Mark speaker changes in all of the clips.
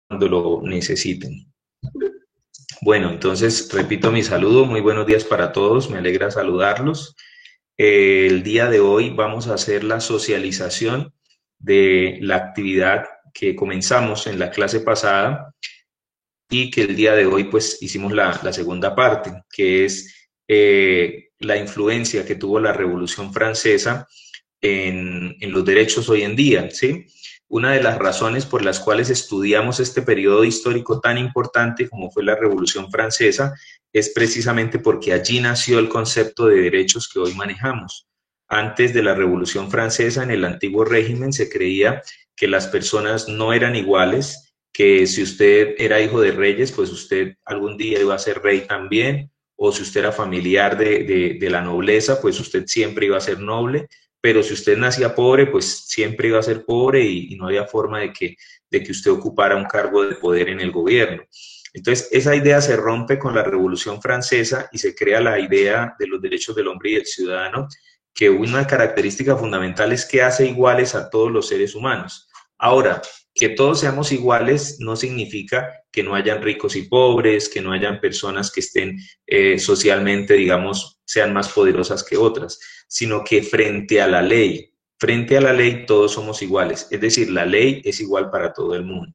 Speaker 1: cuando lo necesiten. Bueno, entonces repito mi saludo, muy buenos días para todos, me alegra saludarlos. El día de hoy vamos a hacer la socialización de la actividad que comenzamos en la clase pasada y que el día de hoy pues hicimos la segunda parte, que es la influencia que tuvo la Revolución Francesa en los derechos hoy en día, ¿sí? Una de las razones por las cuales estudiamos este periodo histórico tan importante como fue la Revolución Francesa es precisamente porque allí nació el concepto de derechos que hoy manejamos. Antes de la Revolución Francesa, en el antiguo régimen, se creía que las personas no eran iguales, que si usted era hijo de reyes, pues usted algún día iba a ser rey también, o si usted era familiar de la nobleza, pues usted siempre iba a ser noble, pero si usted nacía pobre, pues siempre iba a ser pobre y no había forma de que usted ocupara un cargo de poder en el gobierno. Entonces, esa idea se rompe con la Revolución Francesa y se crea la idea de los derechos del hombre y del ciudadano, que una característica fundamental es que hace iguales a todos los seres humanos. Ahora, que todos seamos iguales no significa que no hayan ricos y pobres, que no hayan personas que estén socialmente, digamos, sean más poderosas que otras, sino que frente a la ley todos somos iguales, es decir, la ley es igual para todo el mundo.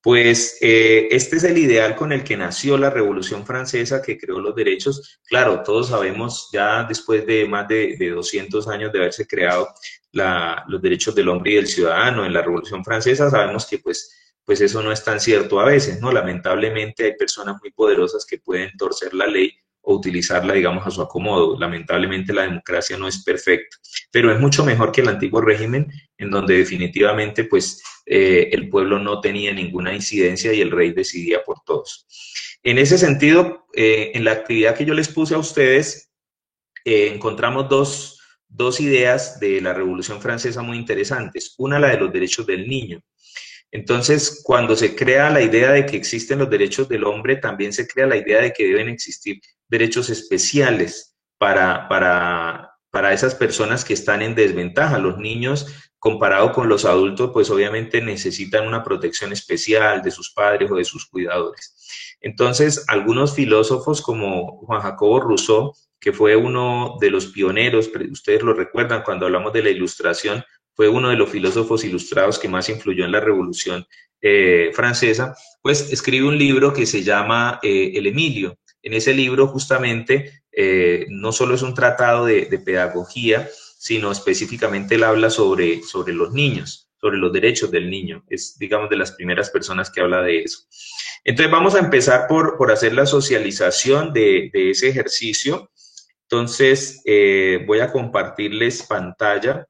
Speaker 1: Pues este es el ideal con el que nació la Revolución Francesa, que creó los derechos. Claro, todos sabemos ya después de más de 200 años de haberse creado los derechos del hombre y del ciudadano en la Revolución Francesa, sabemos que pues eso no es tan cierto a veces, ¿no? Lamentablemente hay personas muy poderosas que pueden torcer la ley o utilizarla, digamos, a su acomodo. Lamentablemente la democracia no es perfecta, pero es mucho mejor que el antiguo régimen, en donde definitivamente pues el pueblo no tenía ninguna incidencia y el rey decidía por todos. En ese sentido, en la actividad que yo les puse a ustedes, encontramos dos ideas de la Revolución Francesa muy interesantes. Una, la de los derechos del niño. Entonces, cuando se crea la idea de que existen los derechos del hombre, también se crea la idea de que deben existir derechos especiales para esas personas que están en desventaja. Los niños, comparado con los adultos, pues obviamente necesitan una protección especial de sus padres o de sus cuidadores. Entonces, algunos filósofos como Juan Jacobo Rousseau, que fue uno de los pioneros, ustedes lo recuerdan cuando hablamos de la Ilustración, fue uno de los filósofos ilustrados que más influyó en la Revolución Francesa, pues escribe un libro que se llama El Emilio. En ese libro justamente no solo es un tratado de pedagogía, sino específicamente él habla sobre los niños, sobre los derechos del niño. Es, digamos, de las primeras personas que habla de eso. Entonces vamos a empezar por hacer la socialización de ese ejercicio. Entonces voy a compartirles pantalla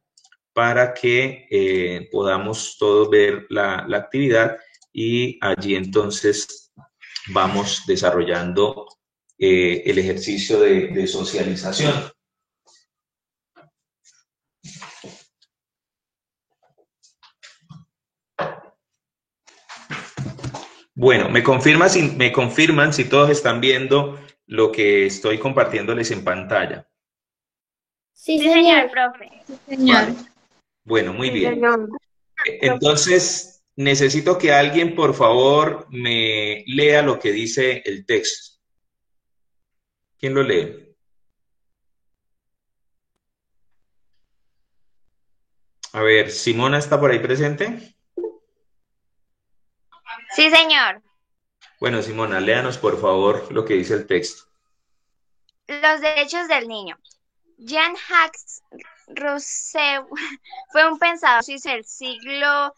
Speaker 1: para que podamos todos ver la actividad y allí entonces vamos desarrollando el ejercicio de socialización. Bueno, me confirman si todos están viendo lo que estoy compartiéndoles en pantalla.
Speaker 2: Sí, señor, profe.
Speaker 3: Sí, señor.
Speaker 1: Vale. Bueno, muy bien. Entonces, necesito que alguien, por favor, me lea lo que dice el texto. ¿Quién lo lee? A ver, ¿Simona está por ahí presente?
Speaker 2: Sí, señor.
Speaker 1: Bueno, Simona, léanos, por favor, lo que dice el texto.
Speaker 2: Los derechos del niño. Jean-Jacques Rousseau fue un pensador suizo del siglo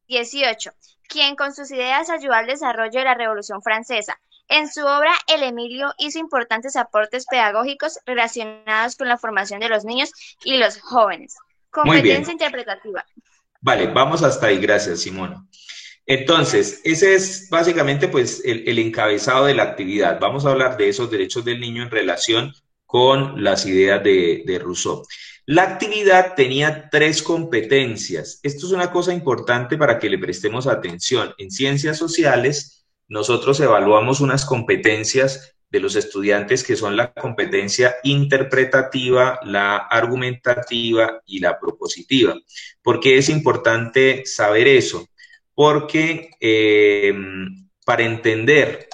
Speaker 2: XVIII, quien con sus ideas ayudó al desarrollo de la Revolución Francesa. En su obra, El Emilio hizo importantes aportes pedagógicos relacionados con la formación de los niños y los jóvenes.
Speaker 1: Muy bien.
Speaker 2: Competencia interpretativa.
Speaker 1: Vale, vamos hasta ahí. Gracias, Simona. Entonces, ese es básicamente pues el encabezado de la actividad. Vamos a hablar de esos derechos del niño en relación con las ideas de Rousseau. La actividad tenía 3 competencias. Esto es una cosa importante para que le prestemos atención. En ciencias sociales, nosotros evaluamos unas competencias de los estudiantes que son la competencia interpretativa, la argumentativa y la propositiva. ¿Por qué es importante saber eso? porque para entender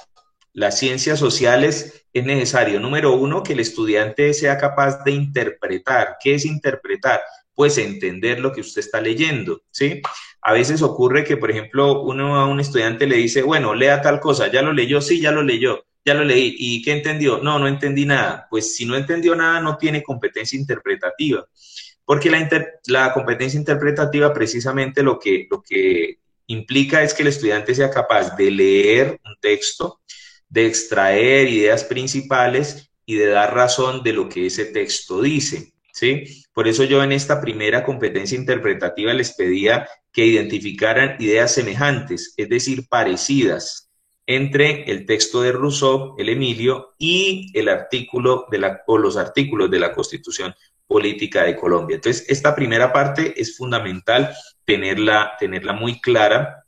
Speaker 1: las ciencias sociales es necesario, número uno, que el estudiante sea capaz de interpretar. ¿Qué es interpretar? Pues entender lo que usted está leyendo, ¿sí? A veces ocurre que, por ejemplo, uno a un estudiante le dice, bueno, lea tal cosa, ¿ya lo leyó? Sí, ya lo leyó, ya lo leí. ¿Y qué entendió? No, no entendí nada. Pues si no entendió nada, no tiene competencia interpretativa. Porque la competencia interpretativa precisamente lo que implica es que el estudiante sea capaz de leer un texto, de extraer ideas principales y de dar razón de lo que ese texto dice, ¿sí? Por eso yo en esta primera competencia interpretativa les pedía que identificaran ideas semejantes, es decir, parecidas, entre el texto de Rousseau, el Emilio, y el artículo o los artículos de la Constitución Política de Colombia. Entonces, esta primera parte es fundamental tenerla muy clara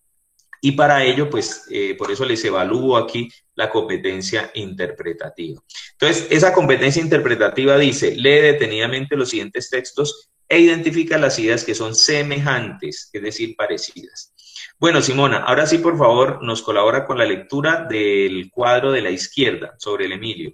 Speaker 1: y para ello, pues, por eso les evalúo aquí la competencia interpretativa. Entonces, esa competencia interpretativa dice, lee detenidamente los siguientes textos e identifica las ideas que son semejantes, es decir, parecidas. Bueno, Simona, ahora sí, por favor, nos colabora con la lectura del cuadro de la izquierda sobre el Emilio.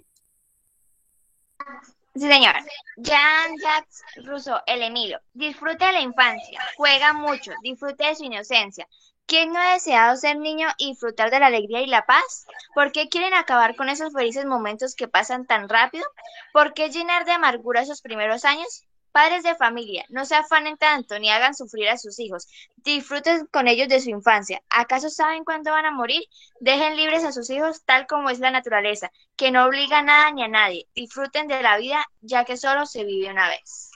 Speaker 2: Sí, señor. Jean-Jacques Rousseau, el Emilio. Disfruta de la infancia, juega mucho, disfruta de su inocencia. ¿Quién no ha deseado ser niño y disfrutar de la alegría y la paz? ¿Por qué quieren acabar con esos felices momentos que pasan tan rápido? ¿Por qué llenar de amargura esos primeros años? Padres de familia, no se afanen tanto ni hagan sufrir a sus hijos. Disfruten con ellos de su infancia. ¿Acaso saben cuándo van a morir? Dejen libres a sus hijos tal como es la naturaleza, que no obliga a nada ni a nadie. Disfruten de la vida, ya que solo se vive una vez.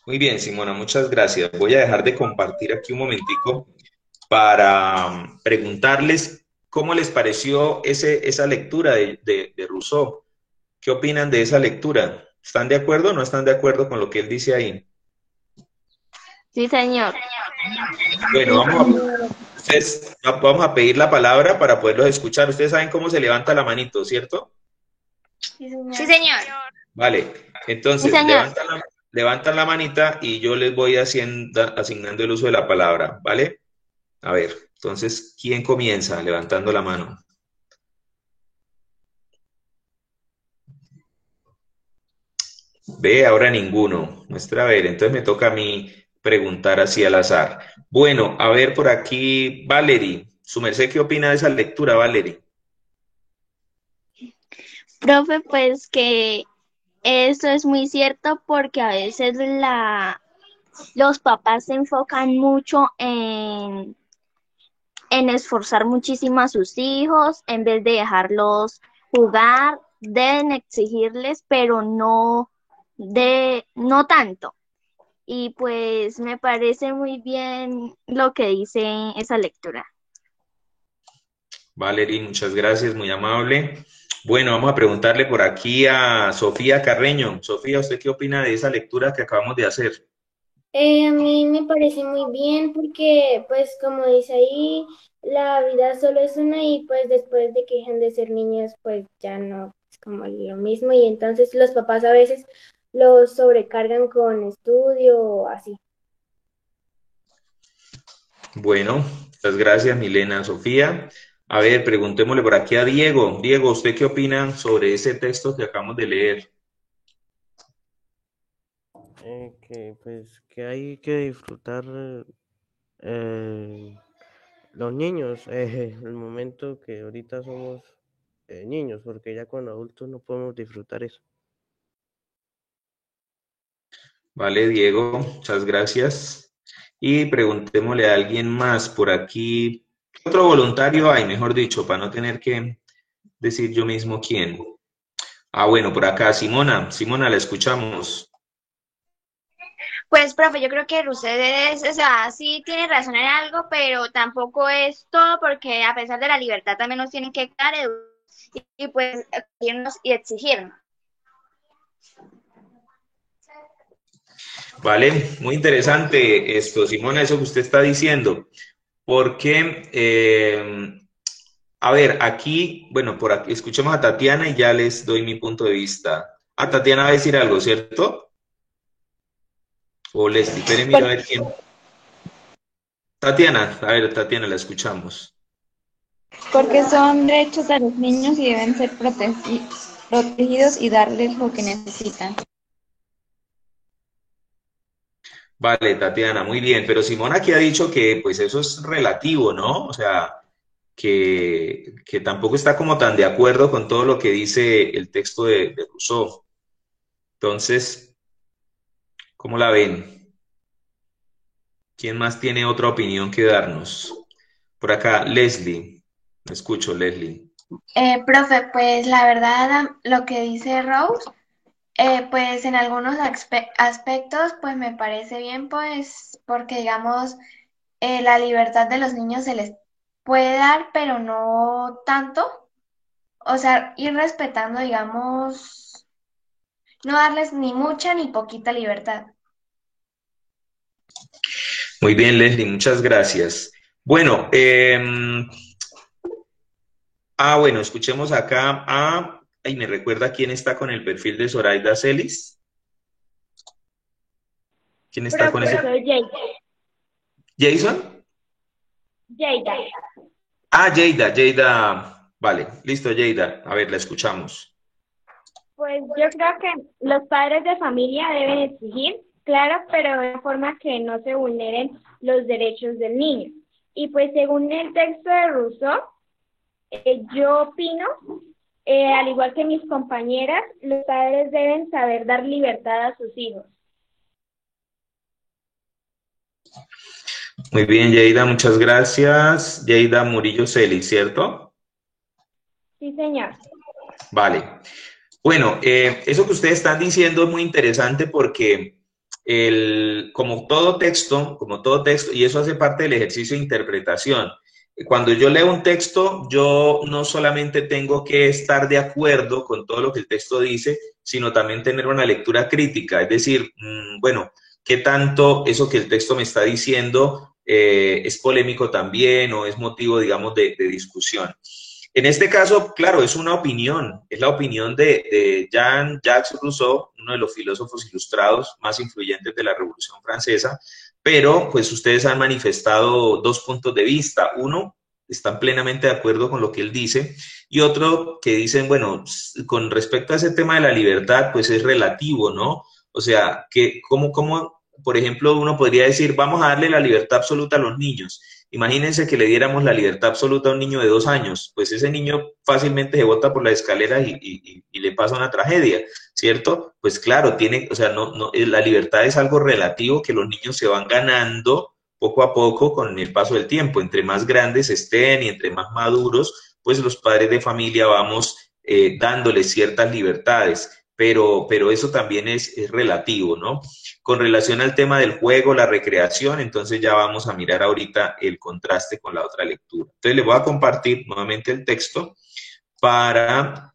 Speaker 1: Muy bien, Simona, muchas gracias. Voy a dejar de compartir aquí un momentico para preguntarles cómo les pareció esa lectura de Rousseau. ¿Qué opinan de esa lectura? ¿Están de acuerdo o no están de acuerdo con lo que él dice ahí?
Speaker 2: Sí, señor.
Speaker 1: Bueno, vamos a pedir la palabra para poderlos escuchar. Ustedes saben cómo se levanta la manito, ¿cierto?
Speaker 2: Sí, señor.
Speaker 1: Vale,
Speaker 2: Sí,
Speaker 1: entonces
Speaker 2: señor.
Speaker 1: levantan la manita y yo les voy asignando el uso de la palabra, ¿vale? A ver, entonces, ¿quién comienza levantando la mano? Ve, ahora ninguno. Muestra a ver, entonces me toca a mí preguntar así al azar. Bueno, a ver por aquí, Valerie, su merced, ¿qué opina de esa lectura, Valerie?
Speaker 3: Profe, pues que eso es muy cierto porque a veces los papás se enfocan mucho en esforzar muchísimo a sus hijos en vez de dejarlos jugar, deben exigirles, pero no tanto. Y pues me parece muy bien lo que dice esa lectura.
Speaker 1: Valerie, muchas gracias, muy amable. Bueno, vamos a preguntarle por aquí a Sofía Carreño. Sofía, ¿usted qué opina de esa lectura que acabamos de hacer?
Speaker 4: A mí me parece muy bien porque, pues, como dice ahí, la vida solo es una y pues después de que dejen de ser niños, pues ya no es como lo mismo y entonces los papás a veces los sobrecargan con estudio o así.
Speaker 1: Bueno, muchas gracias, Milena, Sofía. A ver, preguntémosle por aquí a Diego. Diego, ¿usted qué opina sobre ese texto que acabamos de leer?
Speaker 5: Que pues que hay que disfrutar eh, los niños, el momento que ahorita somos niños, porque ya con adultos no podemos disfrutar eso.
Speaker 1: Vale, Diego, muchas gracias. Y preguntémosle a alguien más por aquí. ¿Qué otro voluntario hay, mejor dicho, para no tener que decir yo mismo quién? Ah, bueno, por acá, Simona. Simona, la escuchamos.
Speaker 2: Pues, profe, yo creo que usted es, o sea, sí tiene razón en algo, pero tampoco es todo, porque a pesar de la libertad también nos tienen que dar y pues exigirnos y exigirnos.
Speaker 1: Vale, muy interesante esto, Simona, eso que usted está diciendo, porque, a ver, aquí, bueno, por aquí, escuchemos a Tatiana y ya les doy mi punto de vista. A Tatiana va a decir algo, ¿cierto? O Leslie, espere, mira a ver quién. Tatiana, a ver, Tatiana, la escuchamos.
Speaker 6: Porque son derechos de los niños y deben ser protegidos y darles lo que necesitan.
Speaker 1: Vale, Tatiana, muy bien, pero Simón aquí ha dicho que pues eso es relativo, ¿no? O sea, que tampoco está como tan de acuerdo con todo lo que dice el texto de Rousseau. Entonces, ¿cómo la ven? ¿Quién más tiene otra opinión que darnos? Por acá, Leslie. Me escucho, Leslie.
Speaker 7: Profe, pues la verdad, lo que dice Rose, pues en algunos aspectos, pues me parece bien, pues porque digamos, la libertad de los niños se les puede dar, pero no tanto. O sea, ir respetando, digamos, no darles ni mucha ni poquita libertad.
Speaker 1: Muy bien, Leslie, muchas gracias. Bueno, bueno, escuchemos acá a... Ay, ¿me recuerda quién está con el perfil de Zoraida Celis? ¿Quién está con ese?
Speaker 4: Profesor Jada.
Speaker 1: ¿Jason?
Speaker 4: Jada.
Speaker 1: Ah, Jada. Vale, listo, Jada. A ver, la escuchamos.
Speaker 4: Pues yo creo que los padres de familia deben exigir, claro, pero de forma que no se vulneren los derechos del niño. Y pues según el texto de Rousseau, yo opino, al igual que mis compañeras, los padres deben saber dar libertad a sus hijos.
Speaker 1: Muy bien, Jada, muchas gracias. Jada Murillo Celis, ¿cierto?
Speaker 4: Sí, señor.
Speaker 1: Vale. Bueno, eso que ustedes están diciendo es muy interesante porque como todo texto, y eso hace parte del ejercicio de interpretación. Cuando yo leo un texto, yo no solamente tengo que estar de acuerdo con todo lo que el texto dice, sino también tener una lectura crítica, es decir, bueno, ¿qué tanto eso que el texto me está diciendo es polémico también o es motivo, digamos, de discusión? En este caso, claro, es una opinión, es la opinión de Jean-Jacques Rousseau, uno de los filósofos ilustrados más influyentes de la Revolución Francesa, pero pues ustedes han manifestado dos puntos de vista. Uno, están plenamente de acuerdo con lo que él dice, y otro que dicen, bueno, con respecto a ese tema de la libertad, pues es relativo, ¿no? O sea, que cómo, por ejemplo, uno podría decir, vamos a darle la libertad absoluta a los niños. Imagínense que le diéramos la libertad absoluta a un niño de 2 años, pues ese niño fácilmente se bota por la escalera y le pasa una tragedia, ¿cierto? Pues claro, o sea, la libertad es algo relativo que los niños se van ganando poco a poco con el paso del tiempo. Entre más grandes estén y entre más maduros, pues los padres de familia vamos dándoles ciertas libertades, pero eso también es relativo, ¿no? Con relación al tema del juego, la recreación, entonces ya vamos a mirar ahorita el contraste con la otra lectura. Entonces les voy a compartir nuevamente el texto para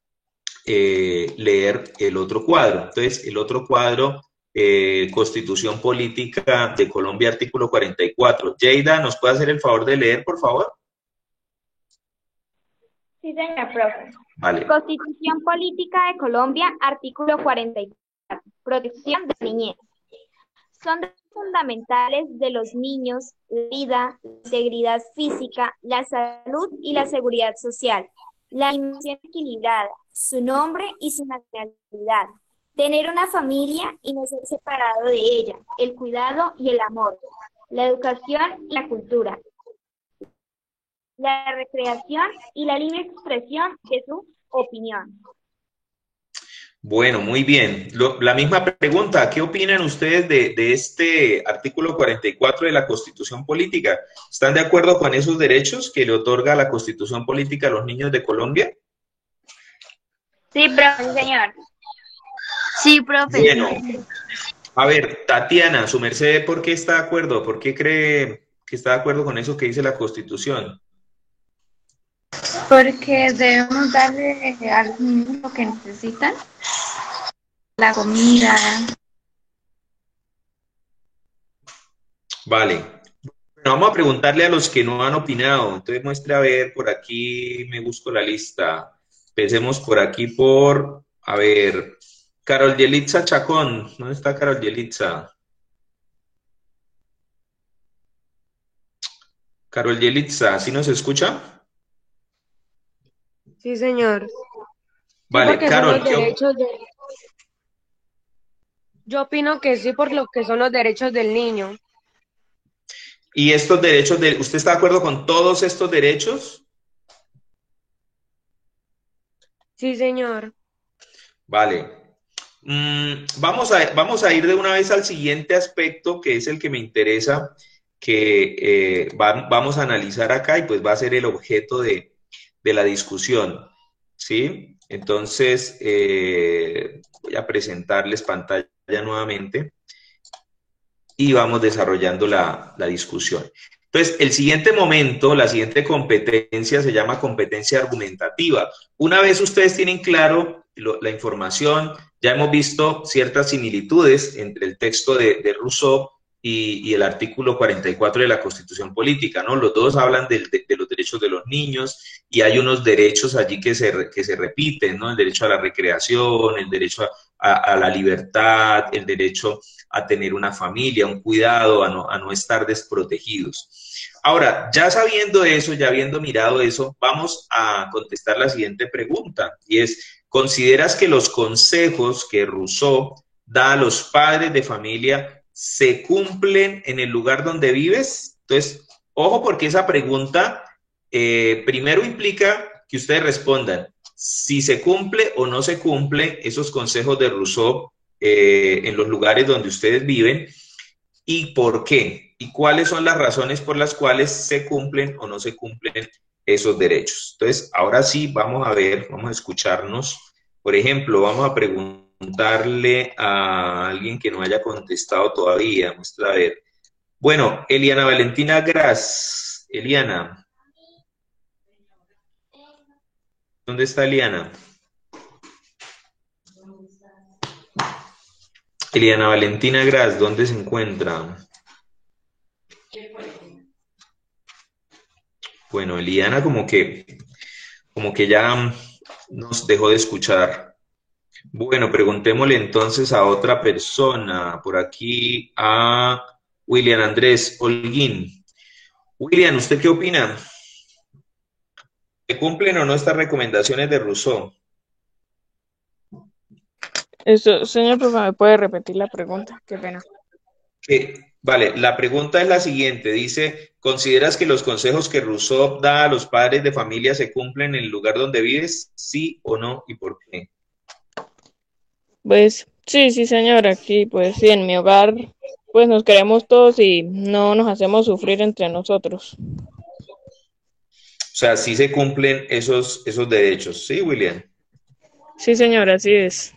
Speaker 1: leer el otro cuadro. Entonces, el otro cuadro, Constitución Política de Colombia, artículo 44. Jada, ¿nos puede hacer el favor de leer, por favor?
Speaker 4: Sí, señor, profe.
Speaker 1: Vale.
Speaker 8: Constitución Política de Colombia, artículo 44. Protección de la niñez. Son derechos fundamentales de los niños la vida, la integridad física, la salud y la seguridad social, la alimentación equilibrada, su nombre y su nacionalidad, tener una familia y no ser separado de ella, el cuidado y el amor, la educación y la cultura, la recreación y la libre expresión de su opinión.
Speaker 1: Bueno, muy bien. La misma pregunta, ¿qué opinan ustedes de este artículo 44 de la Constitución Política? ¿Están de acuerdo con esos derechos que le otorga la Constitución Política a los niños de Colombia?
Speaker 2: Sí, profe, señor. Sí, profe.
Speaker 1: Bueno, a ver, Tatiana, su merced, ¿por qué está de acuerdo? ¿Por qué cree que está de acuerdo con eso que dice la Constitución?
Speaker 6: Porque debemos darle a los niños lo que necesitan, la comida.
Speaker 1: Vale. Bueno, vamos a preguntarle a los que no han opinado. Entonces muestre a ver, por aquí me busco la lista. Empecemos por aquí a ver, Carol Yelitza Chacón. ¿Dónde está Carol Yelitza? Carol Yelitza, ¿sí nos escucha?
Speaker 9: Sí, señor. Sí,
Speaker 1: Vale,
Speaker 9: porque son
Speaker 1: Carol,
Speaker 9: los derechos de... Yo opino que sí, por lo que son los derechos del niño.
Speaker 1: ¿Y estos derechos, usted está de acuerdo con todos estos derechos?
Speaker 9: Sí, señor.
Speaker 1: Vale. Vamos a ir de una vez al siguiente aspecto, que es el que me interesa, que vamos a analizar acá y pues va a ser el objeto de la discusión, ¿sí? Entonces, voy a presentarles pantalla nuevamente y vamos desarrollando la discusión. Entonces, el siguiente momento, la siguiente competencia se llama competencia argumentativa. Una vez ustedes tienen claro la información, ya hemos visto ciertas similitudes entre el texto de Rousseau y el artículo 44 de la Constitución Política, ¿no? Los dos hablan de los derechos de los niños y hay unos derechos allí que se repiten, ¿no? El derecho a la recreación, el derecho a la libertad, el derecho a tener una familia, un cuidado, a no estar desprotegidos. Ahora, ya sabiendo eso, ya habiendo mirado eso, vamos a contestar la siguiente pregunta, y es, ¿consideras que los consejos que Rousseau da a los padres de familia se cumplen en el lugar donde vives? Entonces, ojo porque esa pregunta primero implica que ustedes respondan si se cumple o no se cumple esos consejos de Rousseau en los lugares donde ustedes viven y por qué y cuáles son las razones por las cuales se cumplen o no se cumplen esos derechos. Entonces, ahora sí, vamos a ver, vamos a escucharnos. Por ejemplo, vamos a preguntarle a alguien que no haya contestado todavía. Vamos a ver. Bueno, Eliana Valentina Gras. Eliana. ¿Dónde está Eliana? Eliana Valentina Gras, ¿dónde se encuentra? Bueno, Eliana como que ya nos dejó de escuchar. Bueno, preguntémosle entonces a otra persona, por aquí a William Andrés Holguín. William, ¿usted qué opina? ¿Se cumplen o no estas recomendaciones de Rousseau?
Speaker 10: Eso, señor, por favor, ¿me puede repetir la pregunta? Qué pena.
Speaker 1: Vale, la pregunta es la siguiente. Dice, ¿consideras que los consejos que Rousseau da a los padres de familia se cumplen en el lugar donde vives? ¿Sí o no? ¿Y por qué?
Speaker 10: Pues sí, sí, señor, aquí pues sí, en mi hogar pues nos queremos todos y no nos hacemos sufrir entre nosotros.
Speaker 1: O sea, sí se cumplen esos derechos. ¿Sí, William?
Speaker 10: Sí, señor, así es.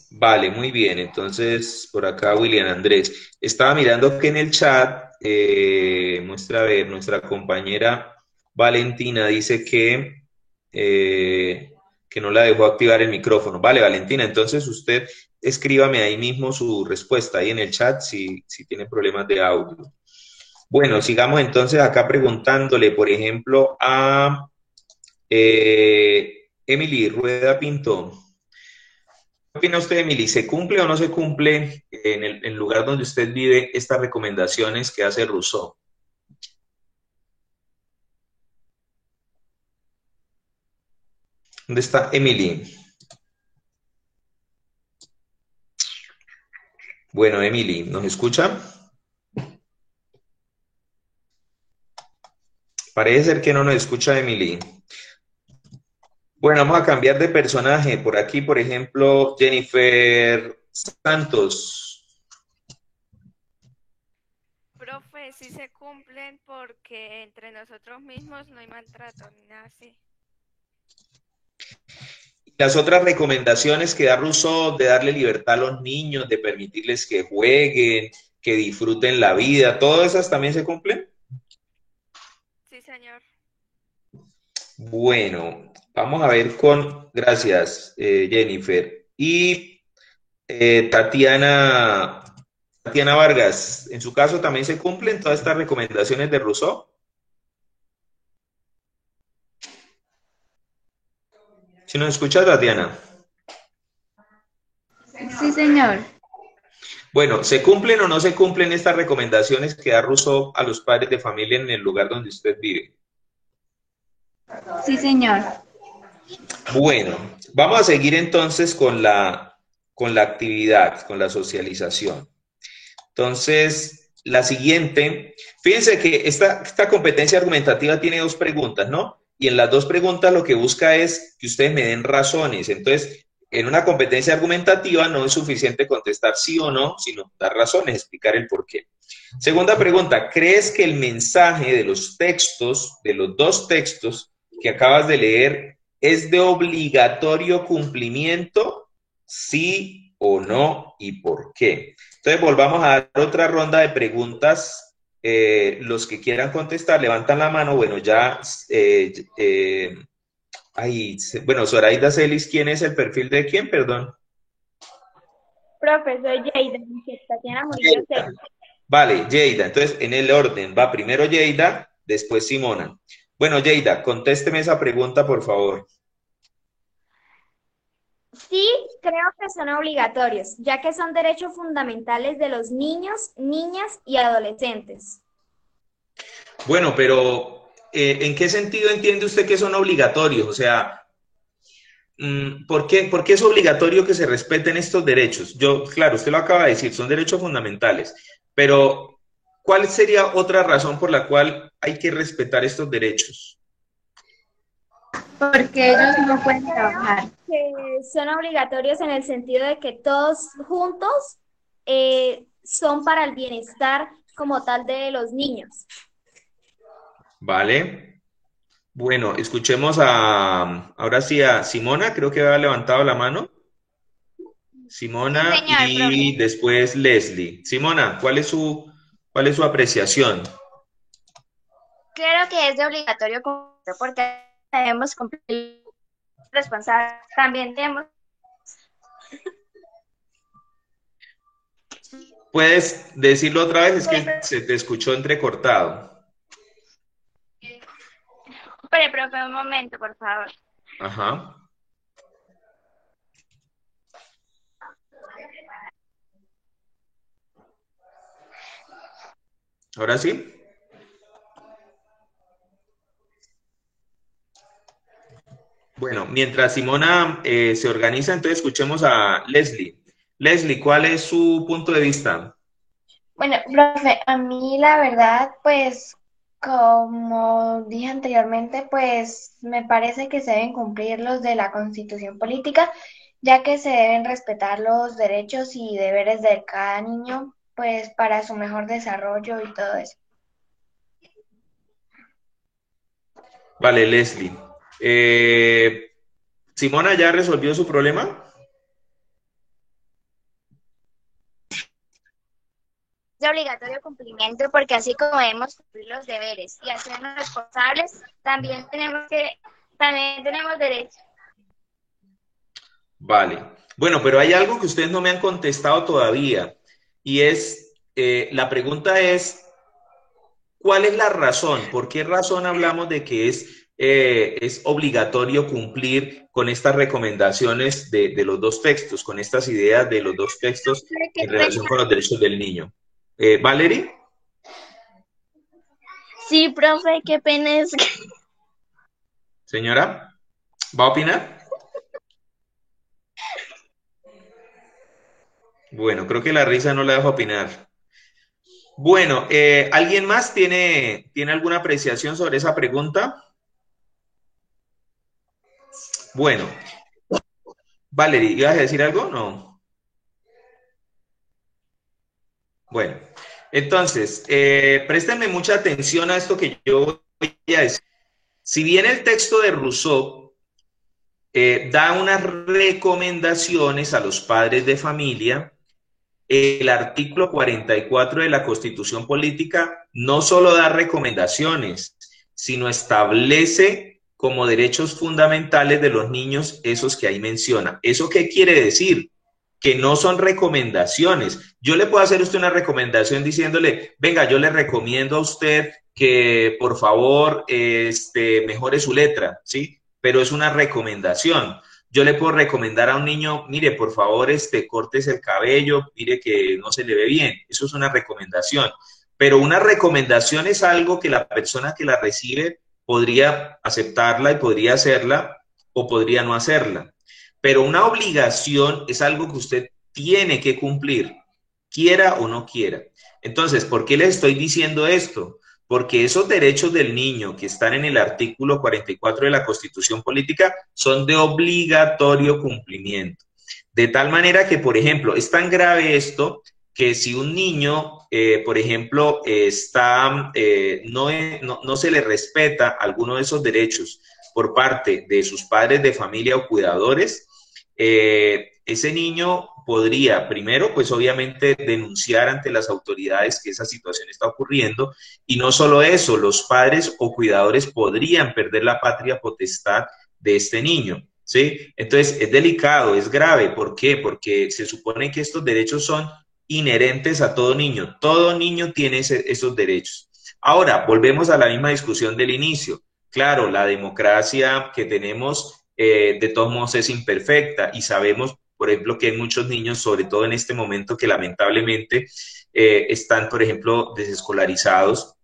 Speaker 1: Vale, muy bien. Entonces, por acá, William Andrés. Estaba mirando que en el chat, muestra a ver, nuestra compañera Valentina dice que no la dejó activar el micrófono. Vale, Valentina, entonces usted escríbame ahí mismo su respuesta, ahí en el chat, si tiene problemas de audio. Bueno, sigamos entonces acá preguntándole, por ejemplo, a Emily Rueda Pinto. ¿Qué opina usted, Emily? ¿Se cumple o no se cumple en el lugar donde usted vive estas recomendaciones que hace Rousseau? ¿Dónde está Emily? Bueno, Emily, ¿nos escucha? Parece ser que no nos escucha Emily. Bueno, vamos a cambiar de personaje. Por aquí, por ejemplo, Jennifer Santos.
Speaker 11: Profe, sí se cumplen porque entre nosotros mismos no hay maltrato ni nada así.
Speaker 1: Las otras recomendaciones que da Rousseau de darle libertad a los niños, de permitirles que jueguen, que disfruten la vida, ¿todas esas también se cumplen?
Speaker 11: Sí, señor.
Speaker 1: Bueno, vamos a ver gracias, Jennifer. Y Tatiana Vargas, ¿en su caso también se cumplen todas estas recomendaciones de Rousseau? ¿Sí nos escucha, Tatiana?
Speaker 6: Sí, señor.
Speaker 1: Bueno, ¿se cumplen o no se cumplen estas recomendaciones que da Rousseau a los padres de familia en el lugar donde usted vive?
Speaker 6: Sí, señor.
Speaker 1: Bueno, vamos a seguir entonces con la actividad, con la socialización. Entonces, la siguiente, fíjense que esta competencia argumentativa tiene dos preguntas, ¿no? Y en las dos preguntas lo que busca es que ustedes me den razones. Entonces, en una competencia argumentativa no es suficiente contestar sí o no, sino dar razones, explicar el por qué. Segunda pregunta, ¿crees que el mensaje de los textos, de los dos textos que acabas de leer, es de obligatorio cumplimiento? ¿Sí o no? ¿Y por qué? Entonces, volvamos a dar otra ronda de preguntas. Los que quieran contestar, levantan la mano. Bueno, ya... bueno, Zoraida Celis, ¿quién es el perfil de quién? Perdón.
Speaker 8: Profesor Yeida, Tatiana Murillo Celis.
Speaker 1: Vale, Yeida. Entonces, en el orden, va primero Yeida, después Simona. Bueno, Yeida, contésteme esa pregunta, por favor.
Speaker 8: Sí, creo que son obligatorios, ya que son derechos fundamentales de los niños, niñas y adolescentes.
Speaker 1: Bueno, pero ¿en qué sentido entiende usted que son obligatorios? O sea, ¿por qué es obligatorio que se respeten estos derechos? Claro, usted lo acaba de decir, son derechos fundamentales, pero ¿cuál sería otra razón por la cual hay que respetar estos derechos?
Speaker 6: Porque ellos no pueden trabajar.
Speaker 8: Que son obligatorios en el sentido de que todos juntos son para el bienestar como tal de los niños.
Speaker 1: Vale. Bueno, escuchemos ahora sí a Simona, creo que había levantado la mano. Simona,
Speaker 2: Sí, señor,
Speaker 1: y
Speaker 2: profe.
Speaker 1: después Leslie. Simona, ¿cuál es su apreciación?
Speaker 2: Creo que es de obligatorio cumplir porque debemos cumplir responsables. También debemos.
Speaker 1: ¿Puedes decirlo otra vez? Es que se te escuchó entrecortado.
Speaker 2: Espere, profe, un momento, por favor.
Speaker 1: Ajá. ¿Ahora sí? Bueno, mientras Simona se organiza, entonces escuchemos a Leslie. Leslie, ¿cuál es su punto de vista?
Speaker 7: Bueno, profe, a mí la verdad, pues, como dije anteriormente, pues me parece que se deben cumplir los de la Constitución Política, ya que se deben respetar los derechos y deberes de cada niño, pues, para su mejor desarrollo y todo eso.
Speaker 1: Vale, Leslie. ¿Simona ya resolvió su problema?
Speaker 2: De obligatorio cumplimiento porque así como debemos cumplir los deberes y hacernos responsables, también tenemos derecho.
Speaker 1: Vale. Bueno, pero hay algo que ustedes no me han contestado todavía y la pregunta es, ¿cuál es la razón? ¿Por qué razón hablamos de que es obligatorio cumplir con estas recomendaciones de los dos textos, con estas ideas de los dos textos en relación con los derechos del niño? ¿Valerie?
Speaker 3: Sí, profe, qué pena es que...
Speaker 1: Señora, ¿va a opinar? Bueno, creo que la risa no la deja opinar. Bueno, ¿alguien más tiene alguna apreciación sobre esa pregunta? Bueno, Valerie, ¿ibas a decir algo? No. Bueno, entonces, préstenme mucha atención a esto que yo voy a decir. Si bien el texto de Rousseau da unas recomendaciones a los padres de familia, el artículo 44 de la Constitución Política no solo da recomendaciones, sino establece como derechos fundamentales de los niños esos que ahí menciona. ¿Eso qué quiere decir? Que no son recomendaciones. Yo le puedo hacer a usted una recomendación diciéndole, venga, yo le recomiendo a usted que por favor mejore su letra, ¿sí? Pero es una recomendación. Yo le puedo recomendar a un niño, mire, por favor, cortes el cabello, mire que no se le ve bien. Eso es una recomendación. Pero una recomendación es algo que la persona que la recibe podría aceptarla y podría hacerla o podría no hacerla. Pero una obligación es algo que usted tiene que cumplir, quiera o no quiera. Entonces, ¿por qué les estoy diciendo esto? Porque esos derechos del niño que están en el artículo 44 de la Constitución Política son de obligatorio cumplimiento. De tal manera que, por ejemplo, es tan grave esto que si un niño, por ejemplo, no se le respeta alguno de esos derechos por parte de sus padres de familia o cuidadores, ese niño podría, primero, pues obviamente denunciar ante las autoridades que esa situación está ocurriendo, y no solo eso, los padres o cuidadores podrían perder la patria potestad de este niño, ¿sí? Entonces, es delicado, es grave. ¿Por qué? Porque se supone que estos derechos son inherentes a todo niño tiene esos derechos. Ahora, volvemos a la misma discusión del inicio. Claro, la democracia que tenemos de todos modos es imperfecta y sabemos, por ejemplo, que hay muchos niños, sobre todo en este momento, que lamentablemente están, por ejemplo, desescolarizados,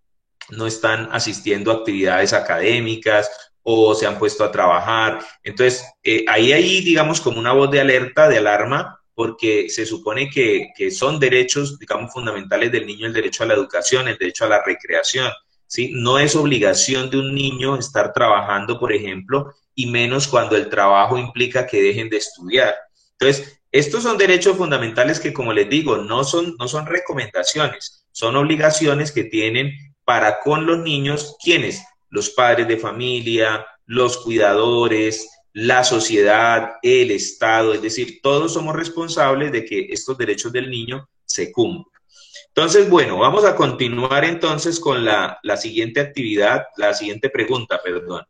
Speaker 1: no están asistiendo a actividades académicas o se han puesto a trabajar. Entonces, ahí digamos, como una voz de alerta, de alarma, porque se supone que son derechos, digamos, fundamentales del niño, el derecho a la educación, el derecho a la recreación, ¿sí? No es obligación de un niño estar trabajando, por ejemplo, y menos cuando el trabajo implica que dejen de estudiar. Entonces, estos son derechos fundamentales que, como les digo, no son recomendaciones, son obligaciones que tienen para con los niños, ¿quiénes? Los padres de familia, los cuidadores, la sociedad, el Estado, es decir, todos somos responsables de que estos derechos del niño se cumplan. Entonces, bueno, vamos a continuar entonces con la siguiente actividad, la siguiente pregunta, perdón.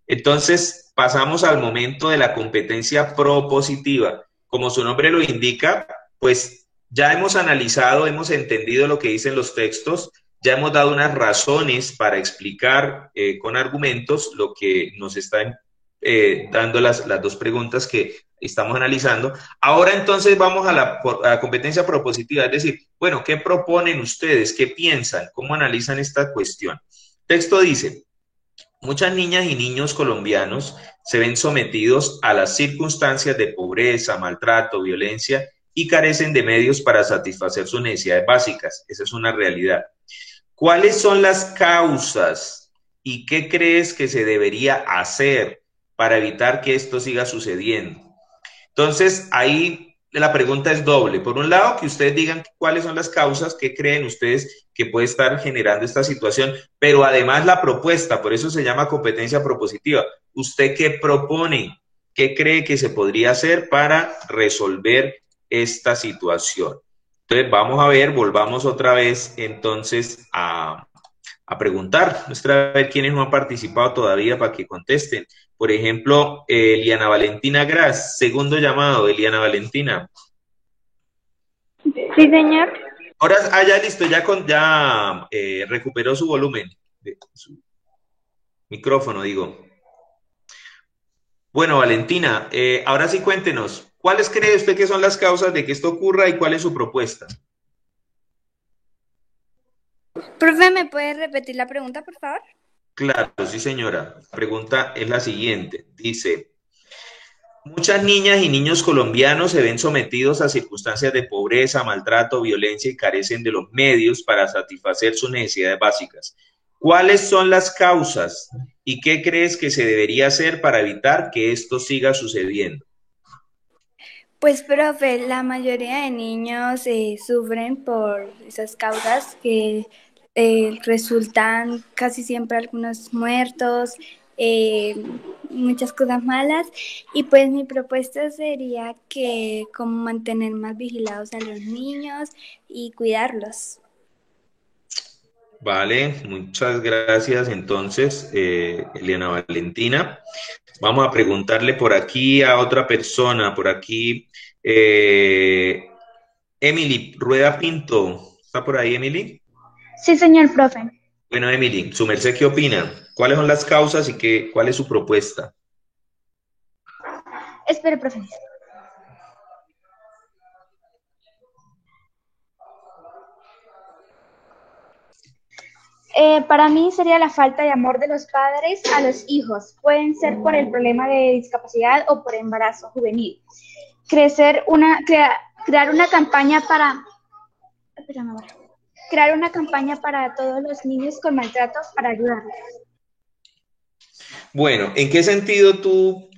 Speaker 1: Entonces, pasamos al momento de la competencia propositiva. Como su nombre lo indica, pues ya hemos analizado, hemos entendido lo que dicen los textos, ya hemos dado unas razones para explicar con argumentos lo que nos están dando las dos preguntas que estamos analizando. Ahora entonces vamos a la competencia propositiva, es decir, bueno, ¿qué proponen ustedes? ¿Qué piensan? ¿Cómo analizan esta cuestión? Texto dice: muchas niñas y niños colombianos se ven sometidos a las circunstancias de pobreza, maltrato, violencia y carecen de medios para satisfacer sus necesidades básicas. Esa es una realidad. ¿Cuáles son las causas y qué crees que se debería hacer para evitar que esto siga sucediendo? Entonces, ahí la pregunta es doble. Por un lado, que ustedes digan cuáles son las causas, qué creen ustedes que puede estar generando esta situación, pero además la propuesta, por eso se llama competencia propositiva. ¿Usted qué propone? ¿Qué cree que se podría hacer para resolver esta situación? Entonces, vamos a ver, volvamos otra vez entonces a preguntar, a ver quiénes no han participado todavía para que contesten. Por ejemplo, Eliana Valentina Gras, segundo llamado, Eliana Valentina.
Speaker 12: Sí, señor.
Speaker 1: Ahora, ya listo, ya recuperó su volumen, su micrófono, digo. Bueno, Valentina, ahora sí cuéntenos, ¿cuáles cree usted que son las causas de que esto ocurra y cuál es su propuesta?
Speaker 12: Profe, ¿me puede repetir la pregunta, por favor?
Speaker 1: Claro, sí, señora. La pregunta es la siguiente. Dice: muchas niñas y niños colombianos se ven sometidos a circunstancias de pobreza, maltrato, violencia y carecen de los medios para satisfacer sus necesidades básicas. ¿Cuáles son las causas y qué crees que se debería hacer para evitar que esto siga sucediendo?
Speaker 12: Pues, profe, la mayoría de niños sufren por esas causas que resultan casi siempre algunos muertos, muchas cosas malas, y pues mi propuesta sería que como mantener más vigilados a los niños y cuidarlos.
Speaker 1: Vale, muchas gracias entonces, Eliana Valentina. Vamos a preguntarle por aquí a otra persona, por aquí, Emily Rueda Pinto. ¿Está por ahí, Emily?
Speaker 13: Sí, señor profe.
Speaker 1: Bueno, Emily, ¿su merced qué opina? ¿Cuáles son las causas y cuál es su propuesta?
Speaker 13: Espere, profe. Para mí sería la falta de amor de los padres a los hijos. Pueden ser por el problema de discapacidad o por embarazo juvenil. Crear una campaña para... Espérame ahora. Crear una campaña para todos los niños con maltratos para ayudarlos.
Speaker 1: Bueno, ¿en qué sentido tú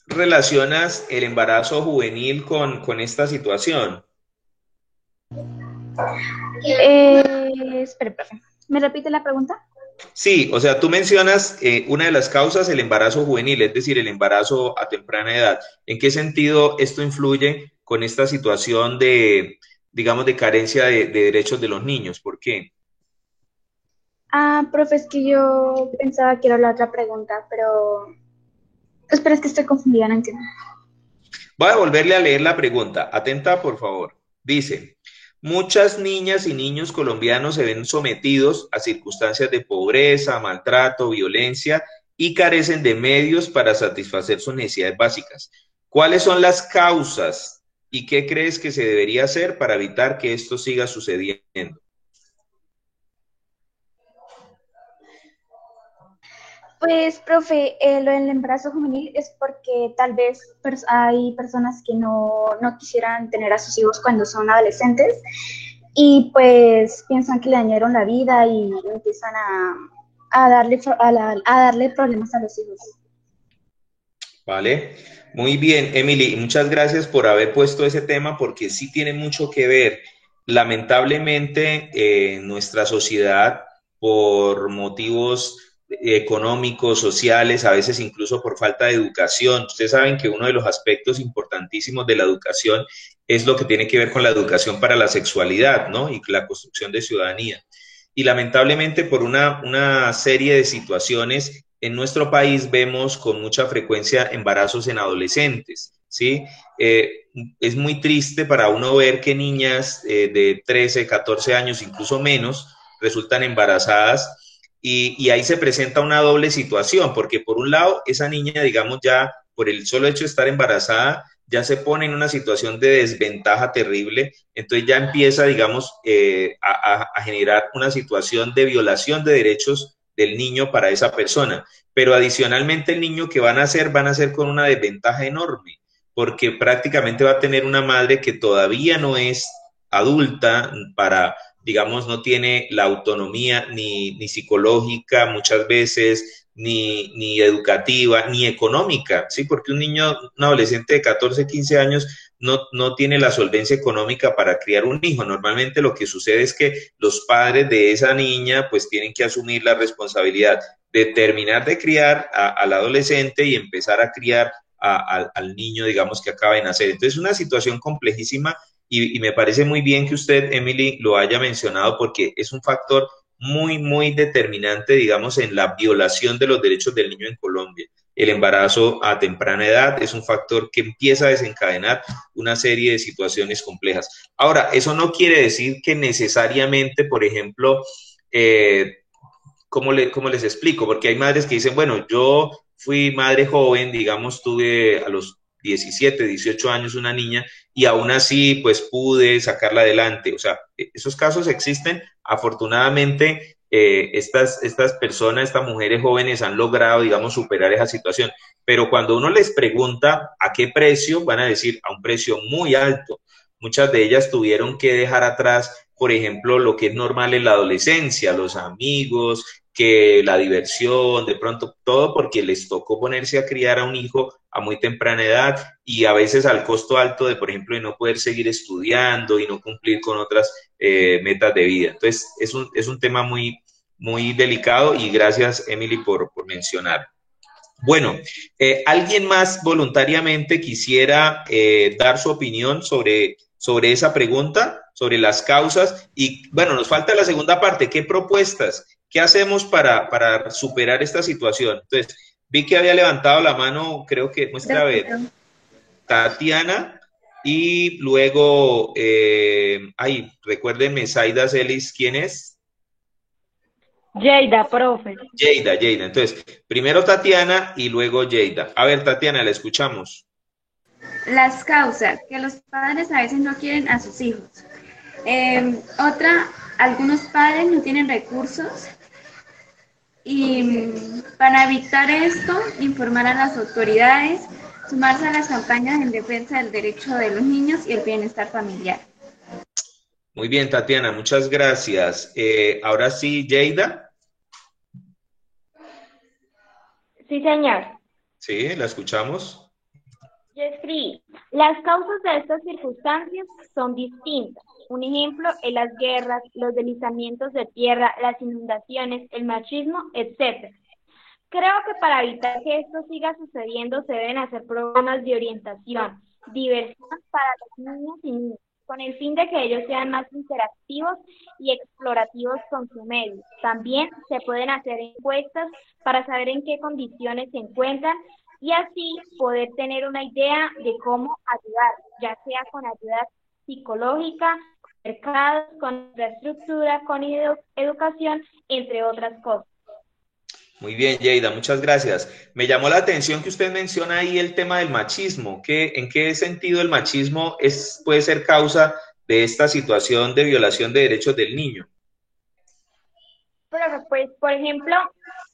Speaker 1: relacionas el embarazo juvenil con esta situación?
Speaker 13: Espere, profe. ¿Me repite la pregunta?
Speaker 1: Sí, o sea, tú mencionas una de las causas, el embarazo juvenil, es decir, el embarazo a temprana edad. ¿En qué sentido esto influye con esta situación de, digamos, de carencia de derechos de los niños? ¿Por qué?
Speaker 13: Profe, es que yo pensaba que era la otra pregunta, pero... Espera, es que estoy confundida, no entiendo.
Speaker 1: Voy a volverle a leer la pregunta. Atenta, por favor. Dice, muchas niñas y niños colombianos se ven sometidos a circunstancias de pobreza, maltrato, violencia y carecen de medios para satisfacer sus necesidades básicas. ¿Cuáles son las causas y qué crees que se debería hacer para evitar que esto siga sucediendo?
Speaker 13: Pues, profe, lo del embarazo juvenil es porque tal vez hay personas que no quisieran tener a sus hijos cuando son adolescentes y pues piensan que le dañaron la vida y empiezan a darle problemas a los hijos.
Speaker 1: Vale, muy bien, Emily, muchas gracias por haber puesto ese tema porque sí tiene mucho que ver. Lamentablemente, nuestra sociedad, por motivos económicos, sociales, a veces incluso por falta de educación. Ustedes saben que uno de los aspectos importantísimos de la educación es lo que tiene que ver con la educación para la sexualidad, ¿no? Y la construcción de ciudadanía. Y lamentablemente por una serie de situaciones en nuestro país vemos con mucha frecuencia embarazos en adolescentes, ¿sí? Es muy triste para uno ver que niñas de 13, 14 años, incluso menos, resultan embarazadas y ahí se presenta una doble situación, porque por un lado esa niña, digamos, ya por el solo hecho de estar embarazada, ya se pone en una situación de desventaja terrible, entonces ya empieza, digamos, a generar una situación de violación de derechos del niño para esa persona. Pero adicionalmente el niño que van a nacer con una desventaja enorme, porque prácticamente va a tener una madre que todavía no es adulta para, digamos, no tiene la autonomía ni psicológica muchas veces, ni educativa, ni económica, ¿sí? Porque un niño, un adolescente de 14, 15 años no tiene la solvencia económica para criar un hijo. Normalmente lo que sucede es que los padres de esa niña pues tienen que asumir la responsabilidad de terminar de criar al adolescente y empezar a criar al niño, digamos, que acaba de nacer. Entonces es una situación complejísima y me parece muy bien que usted, Emily, lo haya mencionado porque es un factor muy determinante, digamos, en la violación de los derechos del niño en Colombia. El embarazo a temprana edad es un factor que empieza a desencadenar una serie de situaciones complejas. Ahora, eso no quiere decir que necesariamente, por ejemplo, ¿cómo les explico? Porque hay madres que dicen, bueno, yo fui madre joven, digamos, tuve a los 17, 18 años una niña y aún así pues pude sacarla adelante. O sea, esos casos existen. Afortunadamente, estas personas, estas mujeres jóvenes han logrado, digamos, superar esa situación. Pero cuando uno les pregunta a qué precio, van a decir a un precio muy alto. Muchas de ellas tuvieron que dejar atrás, por ejemplo, lo que es normal en la adolescencia, los amigos, que la diversión, de pronto todo porque les tocó ponerse a criar a un hijo a muy temprana edad y a veces al costo alto de, por ejemplo, de no poder seguir estudiando y no cumplir con otras metas de vida. Entonces, es un tema muy delicado y gracias, Emily, por mencionar. Bueno, ¿alguien más voluntariamente quisiera dar su opinión sobre esa pregunta, sobre las causas? Y bueno, nos falta la segunda parte, ¿qué propuestas? ¿Qué hacemos para superar esta situación? Entonces, vi que había levantado la mano, creo que, muestra a ver, Tatiana, y luego, recuérdenme, Zaida Celis, ¿quién es?
Speaker 14: Yeida, profe.
Speaker 1: Yeida. Entonces, primero Tatiana y luego Yeida. A ver, Tatiana, la escuchamos.
Speaker 6: las causas, que los padres a veces no quieren a sus hijos. Algunos padres no tienen recursos y para evitar esto, informar a las autoridades, sumarse a las campañas en defensa del derecho de los niños y el bienestar familiar.
Speaker 1: Muy bien, Tatiana, muchas gracias. Ahora sí, Yeida.
Speaker 8: Sí, señor.
Speaker 1: Sí, la escuchamos.
Speaker 8: Yo escribí, las causas de estas circunstancias son distintas. Un ejemplo es las guerras, los deslizamientos de tierra, las inundaciones, el machismo, etc. Creo que para evitar que esto siga sucediendo se deben hacer programas de orientación, diversión para los niños y niñas, con el fin de que ellos sean más interactivos y explorativos con su medio. También se pueden hacer encuestas para saber en qué condiciones se encuentran y así poder tener una idea de cómo ayudar, ya sea con ayuda psicológica, con mercados, con infraestructura, con educación, entre otras cosas.
Speaker 1: Muy bien, Yeida, muchas gracias. Me llamó la atención que usted menciona ahí el tema del machismo. ¿En qué sentido el machismo puede ser causa de esta situación de violación de derechos del niño?
Speaker 8: Pero pues, por ejemplo,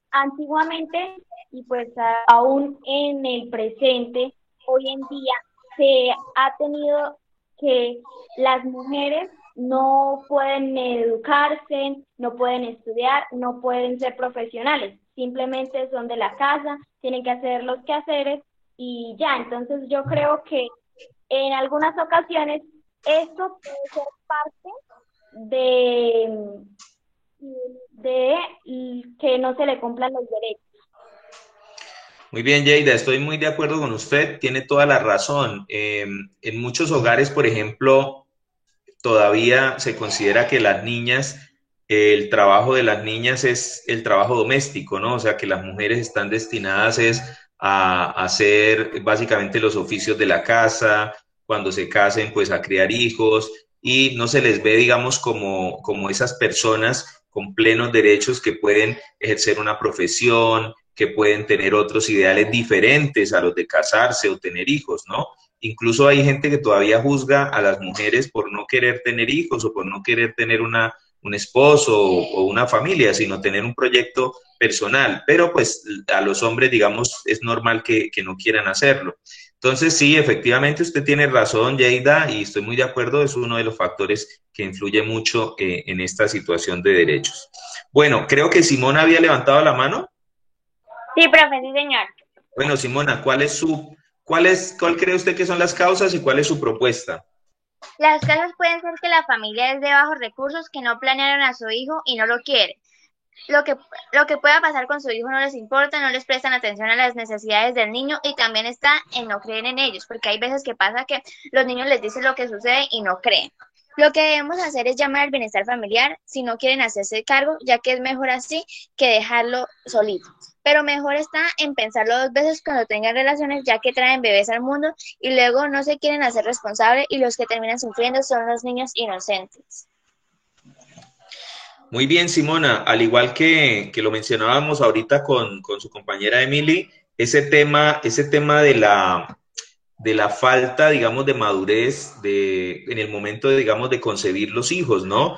Speaker 8: antiguamente y pues aún en el presente, hoy en día se ha tenido que las mujeres no pueden educarse, no pueden estudiar, no pueden ser profesionales, simplemente son de la casa, tienen que hacer los quehaceres y ya. Entonces yo creo que en algunas ocasiones esto puede ser parte de que no se le cumplan los derechos.
Speaker 1: Muy bien, Yeida, estoy muy de acuerdo con usted, tiene toda la razón. En muchos hogares, por ejemplo, todavía se considera que las niñas, el trabajo de las niñas es el trabajo doméstico, ¿no? O sea, que las mujeres están destinadas a hacer básicamente los oficios de la casa, cuando se casen, pues a criar hijos, y no se les ve, digamos, como esas personas con plenos derechos que pueden ejercer una profesión, que pueden tener otros ideales diferentes a los de casarse o tener hijos, ¿no? Incluso hay gente que todavía juzga a las mujeres por no querer tener hijos o por no querer tener un esposo o una familia, sino tener un proyecto personal. Pero pues a los hombres, digamos, es normal que no quieran hacerlo. Entonces sí, efectivamente usted tiene razón, Yeida, y estoy muy de acuerdo, es uno de los factores que influye mucho en esta situación de derechos. Bueno, creo que Simona había levantado la mano.
Speaker 2: Sí, profe, sí, señor.
Speaker 1: Bueno, Simona, ¿cuál cree usted que son las causas y cuál es su propuesta?
Speaker 2: Las causas pueden ser que la familia es de bajos recursos, que no planearon a su hijo y no lo quiere. Lo que pueda pasar con su hijo no les importa, no les prestan atención a las necesidades del niño y también está en no creer en ellos, porque hay veces que pasa que los niños les dicen lo que sucede y no creen. Lo que debemos hacer es llamar al bienestar familiar si no quieren hacerse cargo, ya que es mejor así que dejarlo solito. Pero mejor está en pensarlo 2 veces cuando tengan relaciones, ya que traen bebés al mundo y luego no se quieren hacer responsables y los que terminan sufriendo son los niños inocentes.
Speaker 1: Muy bien, Simona, al igual que lo mencionábamos ahorita con su compañera Emily, ese tema de la falta, digamos, de madurez en el momento, digamos, de concebir los hijos, ¿no?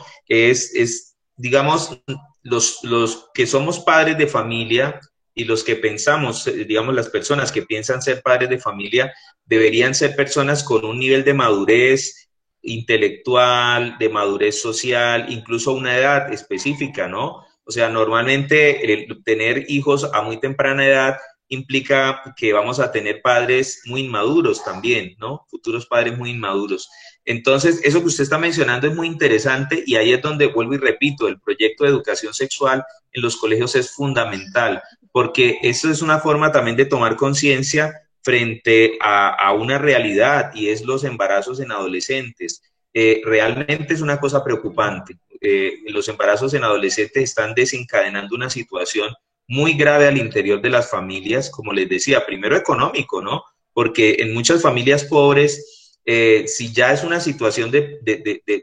Speaker 1: Digamos, los que somos padres de familia y los que pensamos, digamos, las personas que piensan ser padres de familia, deberían ser personas con un nivel de madurez intelectual, de madurez social, incluso una edad específica, ¿no? O sea, normalmente tener hijos a muy temprana edad implica que vamos a tener padres muy inmaduros también, ¿no? Futuros padres muy inmaduros. Entonces, eso que usted está mencionando es muy interesante y ahí es donde vuelvo y repito, el proyecto de educación sexual en los colegios es fundamental, porque eso es una forma también de tomar conciencia frente a una realidad y es los embarazos en adolescentes. Realmente es una cosa preocupante. Los embarazos en adolescentes están desencadenando una situación muy grave al interior de las familias, como les decía, primero económico, ¿no? Porque en muchas familias pobres, si ya es una situación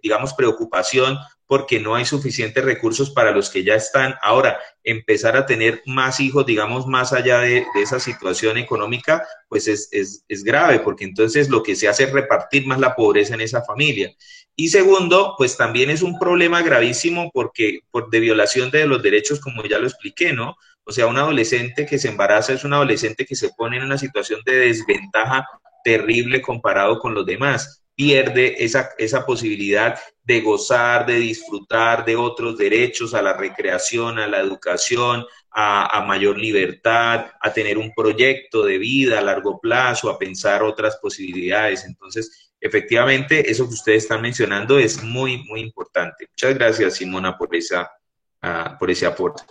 Speaker 1: digamos, preocupación porque no hay suficientes recursos para los que ya están. Ahora, empezar a tener más hijos, digamos, más allá de esa situación económica, pues es grave, porque entonces lo que se hace es repartir más la pobreza en esa familia. Y segundo, pues también es un problema gravísimo porque de violación de los derechos, como ya lo expliqué, ¿no? O sea, un adolescente que se embaraza es un adolescente que se pone en una situación de desventaja terrible comparado con los demás. Pierde esa posibilidad de gozar, de disfrutar de otros derechos, a la recreación, a la educación, a mayor libertad, a tener un proyecto de vida a largo plazo, a pensar otras posibilidades. Entonces, efectivamente, eso que ustedes están mencionando es muy, muy importante. Muchas gracias, Simona, por ese aporte.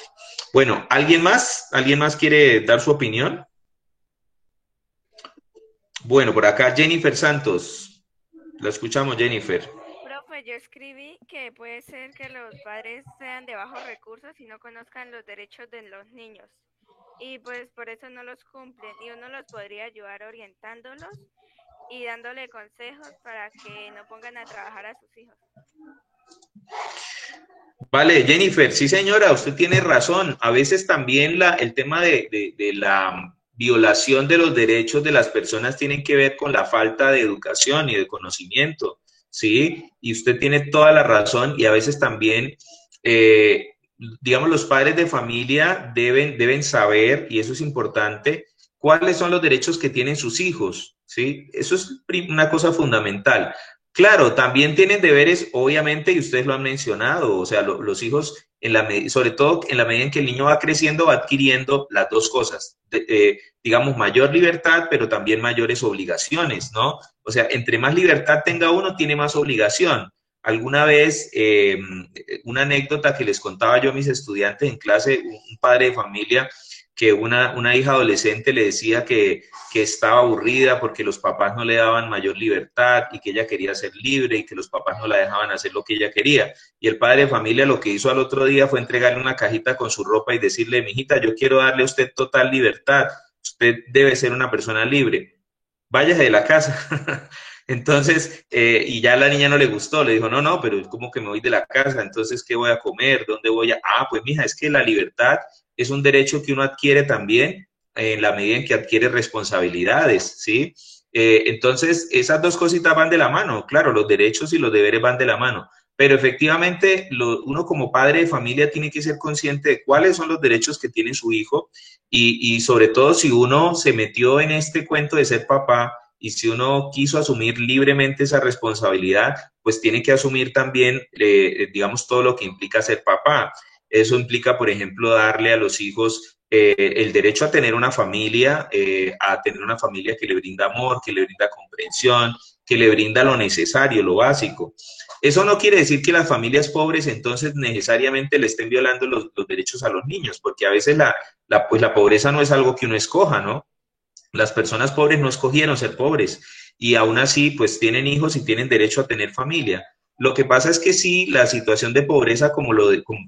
Speaker 1: Bueno, ¿alguien más? ¿Alguien más quiere dar su opinión? Bueno, por acá Jennifer Santos. La escuchamos, Jennifer.
Speaker 11: Profe, yo escribí que puede ser que los padres sean de bajos recursos y no conozcan los derechos de los niños. Y pues por eso no los cumplen. Y uno los podría ayudar orientándolos y dándole consejos para que no pongan a trabajar a sus hijos.
Speaker 1: Vale, Jennifer, sí señora, usted tiene razón. A veces también el tema de la violación de los derechos de las personas tiene que ver con la falta de educación y de conocimiento, ¿sí? Y usted tiene toda la razón y a veces también, digamos, los padres de familia deben saber, y eso es importante, cuáles son los derechos que tienen sus hijos, ¿sí? Eso es una cosa fundamental. Claro, también tienen deberes, obviamente, y ustedes lo han mencionado, o sea, los hijos, sobre todo en la medida en que el niño va creciendo, va adquiriendo las dos cosas, digamos, mayor libertad, pero también mayores obligaciones, ¿no? O sea, entre más libertad tenga uno, tiene más obligación. Alguna vez, una anécdota que les contaba yo a mis estudiantes en clase, un padre de familia, que una hija adolescente le decía que estaba aburrida porque los papás no le daban mayor libertad y que ella quería ser libre y que los papás no la dejaban hacer lo que ella quería. Y el padre de familia lo que hizo al otro día fue entregarle una cajita con su ropa y decirle, mijita, yo quiero darle a usted total libertad, usted debe ser una persona libre, váyase de la casa. Entonces, y ya a la niña no le gustó, le dijo, no, no, pero es como que me voy de la casa, entonces, ¿qué voy a comer? ¿Dónde voy a...? Ah, pues mija, es que la libertad es un derecho que uno adquiere también en la medida en que adquiere responsabilidades, ¿sí? Entonces, esas dos cositas van de la mano, claro, los derechos y los deberes van de la mano, pero efectivamente uno como padre de familia tiene que ser consciente de cuáles son los derechos que tiene su hijo y sobre todo si uno se metió en este cuento de ser papá y si uno quiso asumir libremente esa responsabilidad, pues tiene que asumir también, digamos, todo lo que implica ser papá. Eso implica, por ejemplo, darle a los hijos el derecho a tener una familia que le brinda amor, que le brinda comprensión, que le brinda lo necesario, lo básico. Eso no quiere decir que las familias pobres entonces necesariamente le estén violando los derechos a los niños, porque a veces pues la pobreza no es algo que uno escoja, ¿no? Las personas pobres no escogieron ser pobres y aún así pues tienen hijos y tienen derecho a tener familia. Lo que pasa es que sí, la situación de pobreza, como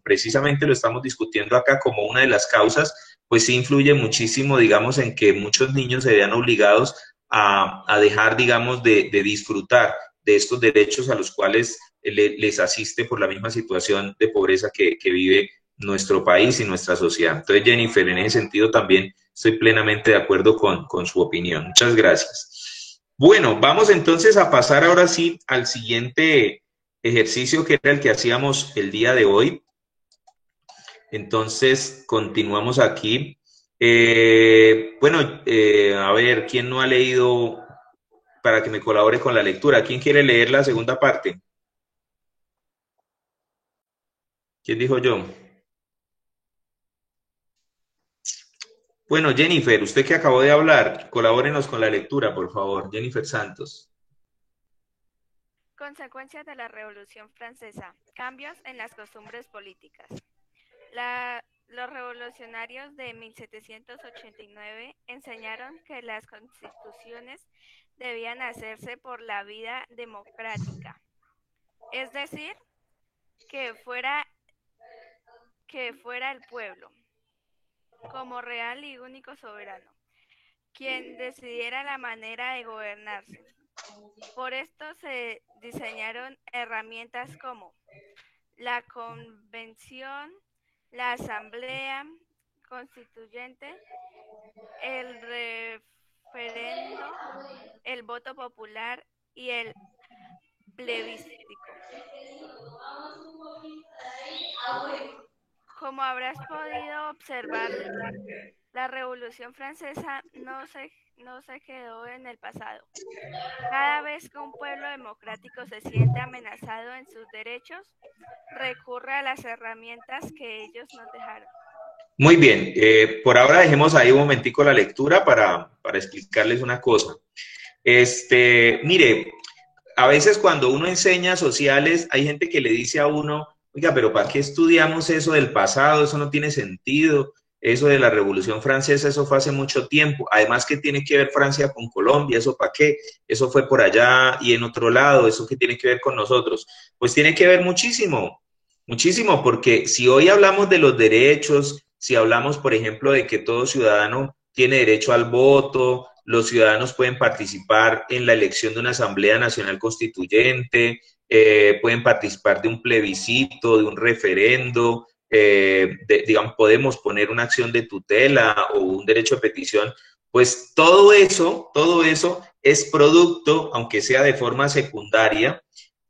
Speaker 1: precisamente lo estamos discutiendo acá como una de las causas, pues sí influye muchísimo, digamos, en que muchos niños se vean obligados a dejar, digamos, de disfrutar de estos derechos a los cuales les asiste por la misma situación de pobreza que vive nuestro país y nuestra sociedad. Entonces, Jennifer, en ese sentido también estoy plenamente de acuerdo con su opinión. Muchas gracias. Bueno, vamos entonces a pasar ahora sí al siguiente ejercicio que era el que hacíamos el día de hoy. Entonces, continuamos aquí. A ver, ¿quién no ha leído para que me colabore con la lectura? ¿Quién quiere leer la segunda parte? ¿Quién dijo yo? Bueno, Jennifer, usted que acabó de hablar, colabórenos con la lectura, por favor. Jennifer Santos.
Speaker 11: Consecuencias de la Revolución Francesa. Cambios en las costumbres políticas. Los revolucionarios de 1789 enseñaron que las constituciones debían hacerse por la vía democrática, es decir, que fuera el pueblo, como real y único soberano, quien decidiera la manera de gobernarse. Por esto se diseñaron herramientas como la convención, la asamblea constituyente, el referendo, el voto popular y el plebiscito. Como habrás podido observar, la Revolución Francesa no se quedó en el pasado. Cada vez que un pueblo democrático se siente amenazado en sus derechos, recurre a las herramientas que ellos nos dejaron.
Speaker 1: Muy bien, por ahora dejemos ahí un momentico la lectura para explicarles una cosa. Mire, a veces cuando uno enseña sociales, hay gente que le dice a uno, oiga, pero ¿para qué estudiamos eso del pasado? Eso no tiene sentido. Eso de la Revolución Francesa, eso fue hace mucho tiempo. Además, ¿qué tiene que ver Francia con Colombia? ¿Eso para qué? Eso fue por allá y en otro lado. ¿Eso qué tiene que ver con nosotros? Pues tiene que ver muchísimo, muchísimo, porque si hoy hablamos de los derechos, si hablamos, por ejemplo, de que todo ciudadano tiene derecho al voto, los ciudadanos pueden participar en la elección de una Asamblea Nacional Constituyente, pueden participar de un plebiscito, de un referendo, digamos, podemos poner una acción de tutela o un derecho de petición, pues todo eso es producto, aunque sea de forma secundaria,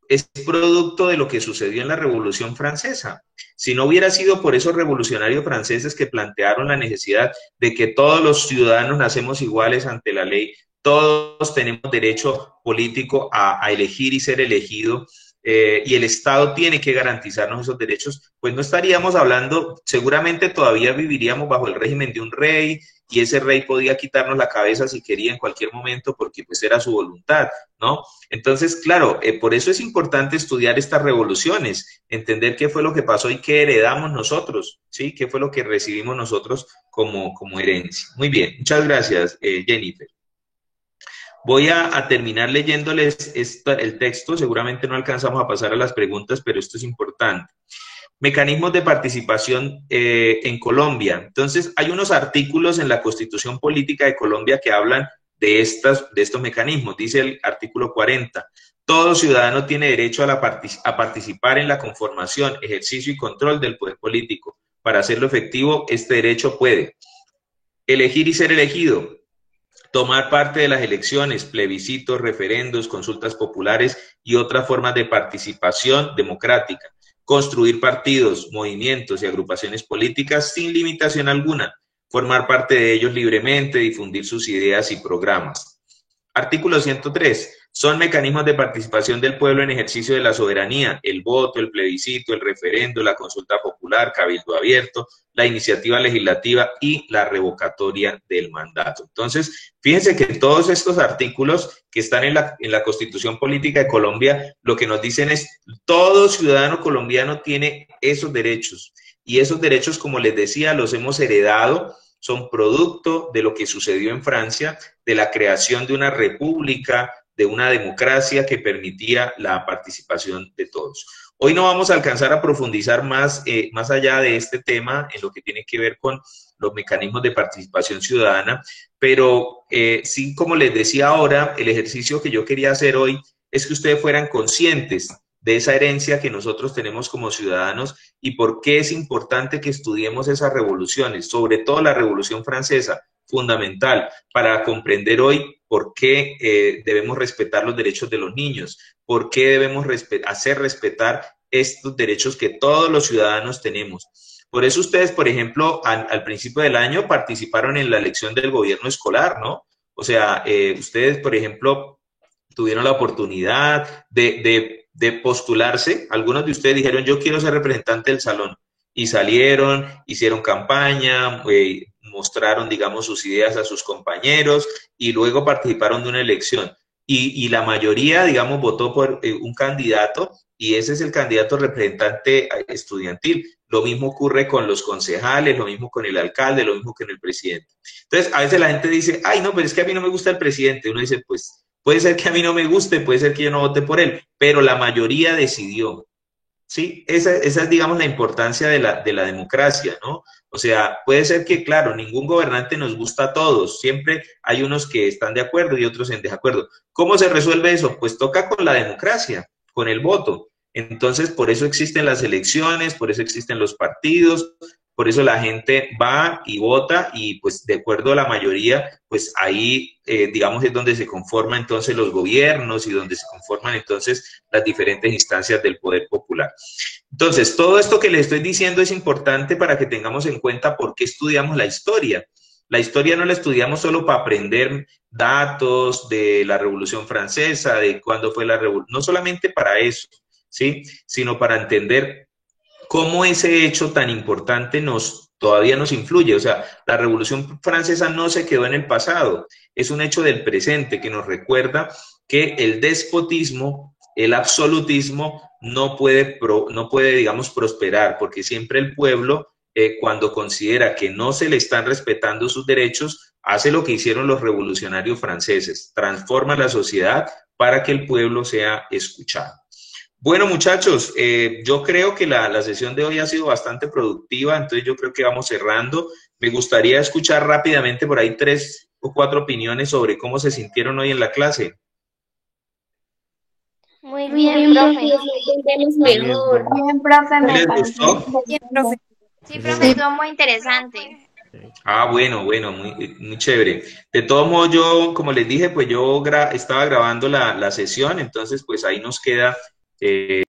Speaker 1: es producto de lo que sucedió en la Revolución Francesa. Si no hubiera sido por esos revolucionarios franceses que plantearon la necesidad de que todos los ciudadanos nacemos iguales ante la ley, todos tenemos derecho político a elegir y ser elegido, y el Estado tiene que garantizarnos esos derechos, pues no estaríamos hablando, seguramente todavía viviríamos bajo el régimen de un rey, y ese rey podía quitarnos la cabeza si quería en cualquier momento, porque pues era su voluntad, ¿no? Entonces, claro, por eso es importante estudiar estas revoluciones, entender qué fue lo que pasó y qué heredamos nosotros, ¿sí? Qué fue lo que recibimos nosotros como herencia. Muy bien, muchas gracias, Jennifer. Voy a terminar leyéndoles el texto, seguramente no alcanzamos a pasar a las preguntas, pero esto es importante. Mecanismos de participación en Colombia. Entonces, hay unos artículos en la Constitución Política de Colombia que hablan de estos mecanismos. Dice el artículo 40, todo ciudadano tiene derecho a participar en la conformación, ejercicio y control del poder político. Para hacerlo efectivo, este derecho puede elegir y ser elegido, tomar parte de las elecciones, plebiscitos, referendos, consultas populares y otras formas de participación democrática, construir partidos, movimientos y agrupaciones políticas sin limitación alguna, formar parte de ellos libremente, difundir sus ideas y programas. Artículo 103. Son mecanismos de participación del pueblo en ejercicio de la soberanía, el voto, el plebiscito, el referendo, la consulta popular, cabildo abierto, la iniciativa legislativa y la revocatoria del mandato. Entonces, fíjense que todos estos artículos que están en la Constitución Política de Colombia, lo que nos dicen es, todo ciudadano colombiano tiene esos derechos, y esos derechos, como les decía, los hemos heredado, son producto de lo que sucedió en Francia, de la creación de una república, de una democracia que permitía la participación de todos. Hoy no vamos a alcanzar a profundizar más allá de este tema en lo que tiene que ver con los mecanismos de participación ciudadana, pero sí, como les decía ahora, el ejercicio que yo quería hacer hoy es que ustedes fueran conscientes de esa herencia que nosotros tenemos como ciudadanos y por qué es importante que estudiemos esas revoluciones, sobre todo la Revolución Francesa, fundamental para comprender hoy por qué debemos respetar los derechos de los niños, por qué debemos hacer respetar estos derechos que todos los ciudadanos tenemos. Por eso ustedes, por ejemplo, al principio del año participaron en la elección del gobierno escolar, ¿no? O sea, ustedes, por ejemplo, tuvieron la oportunidad de postularse. Algunos de ustedes dijeron, yo quiero ser representante del salón. Y salieron, hicieron campaña, mostraron, digamos, sus ideas a sus compañeros y luego participaron de una elección. Y la mayoría, digamos, votó por un candidato y ese es el candidato representante estudiantil. Lo mismo ocurre con los concejales, lo mismo con el alcalde, lo mismo con el presidente. Entonces, a veces la gente dice, ay, no, pero es que a mí no me gusta el presidente. Uno dice, pues, puede ser que a mí no me guste, puede ser que yo no vote por él, pero la mayoría decidió. Sí, esa es, digamos, la importancia de la democracia, ¿no? O sea, puede ser que, claro, ningún gobernante nos gusta a todos, siempre hay unos que están de acuerdo y otros en desacuerdo. ¿Cómo se resuelve eso? Pues toca con la democracia, con el voto. Entonces, por eso existen las elecciones, por eso existen los partidos, por eso la gente va y vota y pues de acuerdo a la mayoría, pues ahí digamos es donde se conforman entonces los gobiernos y donde se conforman entonces las diferentes instancias del poder popular. Entonces, todo esto que les estoy diciendo es importante para que tengamos en cuenta por qué estudiamos la historia. La historia no la estudiamos solo para aprender datos de la Revolución Francesa, de cuándo fue la Revolución, no solamente para eso, ¿sí? Sino para entender cómo ese hecho tan importante todavía nos influye. O sea, la Revolución Francesa no se quedó en el pasado, es un hecho del presente que nos recuerda que el despotismo, el absolutismo no puede, digamos, prosperar, porque siempre el pueblo, cuando considera que no se le están respetando sus derechos, hace lo que hicieron los revolucionarios franceses, transforma la sociedad para que el pueblo sea escuchado. Bueno, muchachos, yo creo que la sesión de hoy ha sido bastante productiva, entonces yo creo que vamos cerrando. Me gustaría escuchar rápidamente por ahí 3 o 4 opiniones sobre cómo se sintieron hoy en la clase.
Speaker 3: Muy bien, profe.
Speaker 4: Mejor.
Speaker 7: Bien, profe,
Speaker 1: ¿Les gustó?
Speaker 2: Bien, profe. Sí, profe, estuvo muy interesante.
Speaker 1: Ah, bueno, muy chévere. De todos modos, yo, como les dije, pues yo estaba grabando la sesión, entonces pues ahí nos queda